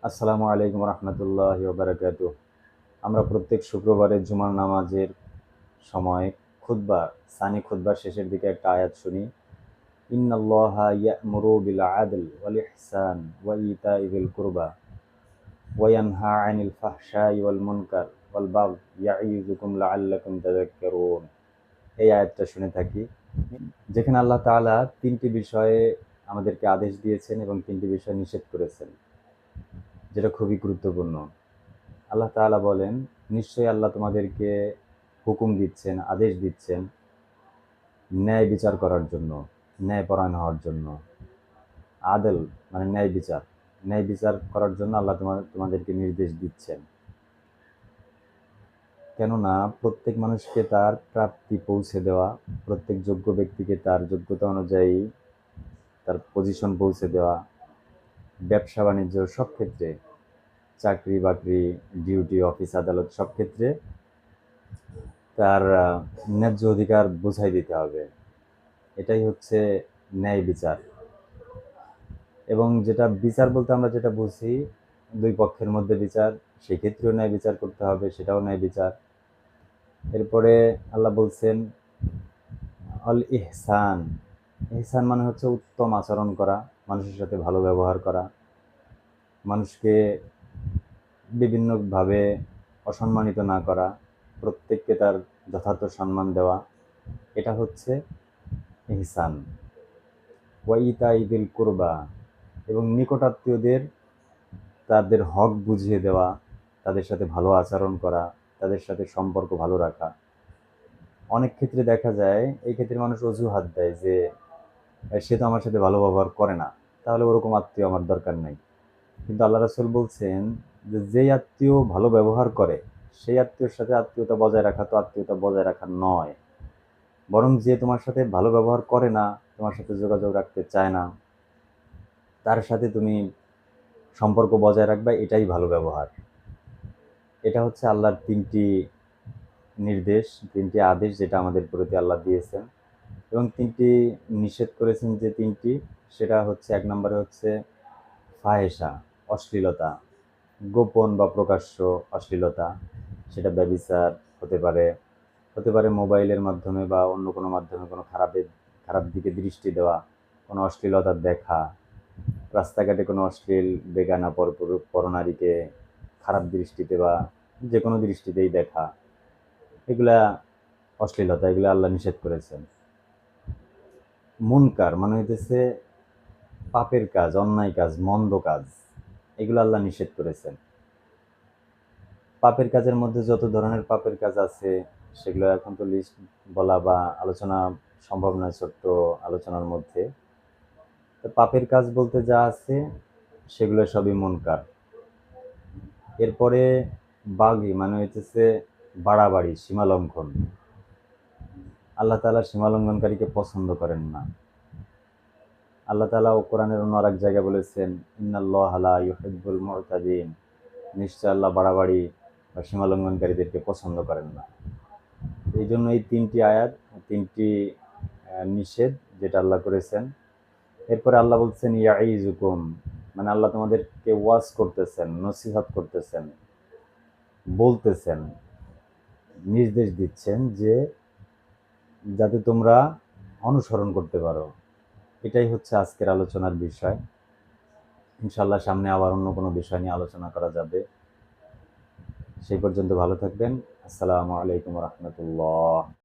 আসসালামু আলাইকুম রহমতুল্লাহি ওয়া বারাকাতুহু। আমরা প্রত্যেক শুক্রবারে জুমার নামাজের সময় খুতবা, সানি খুতবার শেষের দিকে একটা আয়াত শুনি। ইন্নাল্লাহা ইয়া'মুরু বিল আদল ওয়াল ইহসান ওয়া ইতাই যিল কুরবা ওয়া ইয়ানহা আনিল ফাহশাই ওয়াল মুনকার ওয়াল বাগই ইয়া'iযুকুম লাআল্লাকুম তাযাক্কারুন। এই আয়াতটা শুনে থাকি, যেখানে আল্লাহ তাআলা তিনটি বিষয়ে আমাদেরকে আদেশ দিয়েছেন এবং তিনটি বিষয় নিষেধ করেছেন, যেটা খুবই গুরুত্বপূর্ণ। আল্লাহ তাআলা বলেন, নিশ্চয়ই আল্লাহ তোমাদেরকে হুকুম দিচ্ছেন, আদেশ দিচ্ছেন ন্যায় বিচার করার জন্য, ন্যায়পরায়ণ হওয়ার জন্য। আদল মানে ন্যায় বিচার, ন্যায় বিচার করার জন্য আল্লাহ তোমাদেরকে নির্দেশ দিচ্ছেন। কেননা প্রত্যেক মানুষকে তার প্রাপ্তি পৌঁছে দেওয়া, প্রত্যেক যোগ্য ব্যক্তিকে তার যোগ্যতা অনুযায়ী তার পজিশন পৌঁছে দেওয়া, ব্যবসা বাণিজ্য সব ক্ষেত্রে, চাকরি বাকরি, ডিউটি, অফিস আদালত সব ক্ষেত্রে তার ন্যায্য অধিকার বুঝাই দিতে হবে। এটাই হচ্ছে ন্যায় বিচার। এবং যেটা বিচার বলতে আমরা যেটা বুঝি, দুই পক্ষের মধ্যে বিচার, সেক্ষেত্রেও ন্যায় বিচার করতে হবে, সেটাও ন্যায় বিচার। এরপরে আল্লাহ বলছেন অল ইহসান। ইহসান মানে হচ্ছে উত্তম আচরণ করা, মানুষের সাথে ভালো ব্যবহার করা, মানুষকে বিভিন্নভাবে অসম্মানিত না করা, প্রত্যেককে তার যথার্থ সম্মান দেওয়া। এটা হচ্ছে ইহসান। ওয়া ইতাই যিল কুরবা, এবং নিকটাত্মীয়দের তাদের হক বুঝিয়ে দেওয়া, তাদের সাথে ভালো আচরণ করা, তাদের সাথে সম্পর্ক ভালো রাখা। অনেক ক্ষেত্রে দেখা যায় এই ক্ষেত্রে মানুষ অজুহাত দেয় যে সে তো আমার সাথে ভালো ব্যবহার করে না, তাহলে ওরকম আত্মীয় আমার দরকার নাই। কিন্তু আল্লাহ রাসূল বলছেন যে যেই আত্মীয় ভালো ব্যবহার করে সেই আত্মীয়র সাথে আত্মীয়তা বজায় রাখা তো আত্মীয়তা বজায় রাখা নয়, বরং যে তোমার সাথে ভালো ব্যবহার করে না, তোমার সাথে যোগাযোগ রাখতে চায় না, তার সাথে তুমি সম্পর্ক বজায় রাখবা, এটাই ভালো ব্যবহার। এটা হচ্ছে আল্লাহর তিনটি নির্দেশ, তিনটি আদেশ যেটা আমাদের প্রতি আল্লাহ দিয়েছেন, এবং তিনটি নিষেধ করেছেন যে তিনটি, সেটা হচ্ছে এক নম্বরে হচ্ছে ফাহেসা, অশ্লীলতা, গোপন বা প্রকাশ্য অশ্লীলতা। সেটা ব্যভিচার হতে পারে, হতে পারে মোবাইলের মাধ্যমে বা অন্য কোনো মাধ্যমে কোনো খারাপ দিকে দৃষ্টি দেওয়া, কোনো অশ্লীলতা দেখা, রাস্তাঘাটে কোনো অশ্লীল বেগানা পরনারীকে খারাপ দৃষ্টিতে বা যে কোনো দৃষ্টিতেই দেখা, এগুলা অশ্লীলতা, এগুলো আল্লাহ নিষেধ করেছেন। মুনকার মানে হইতেছে পাপের কাজ, অন্যায় কাজ, মন্দ কাজ, এগুলো আল্লাহ নিষেধ করেছেন। পাপের কাজের মধ্যে যত ধরনের পাপের কাজ আছে সেগুলো এখন তো লিস্ট বলা বা আলোচনা সম্ভব নয় ছোট্ট আলোচনার মধ্যে। তো পাপের কাজ বলতে যা আছে সেগুলো সবই মুনকার। এরপরে বাগী মানে হইতেছে বাড়াবাড়ি, সীমালঙ্ঘন। আল্লাহ তাআলা সীমালঙ্ঘনকারীকে পছন্দ করেন না। আল্লাহ তাআলা ও কোরআনের অন্য আরেক জায়গায় বলেছেন, ইন্নাল্লাহা লা ইউহিব্বুল মুতাদিন। নিশ্চয় আল্লাহ বাড়াবাড়ি বা সীমালঙ্ঘনকারীদেরকে পছন্দ করেন না। এই জন্য এই তিনটি আয়াত, তিনটি নিষেধ যেটা আল্লাহ করেছেন। এরপরে আল্লাহ বলছেন ইয়াইজুকুম, মানে আল্লাহ তোমাদেরকে ওয়াজ করতেছেন, নসিহত করতেছেন, বলতেছেন, নির্দেশ দিচ্ছেন যে যাতে তোমরা অনুসরণ করতে পারো। এটাই হচ্ছে আজকের আলোচনার বিষয়। ইনশাআল্লাহ সামনে আবার অন্য কোনো বিষয় নিয়ে আলোচনা করা যাবে। সেই পর্যন্ত ভালো থাকবেন। আসসালামু আলাইকুম রহমতুল্লাহ।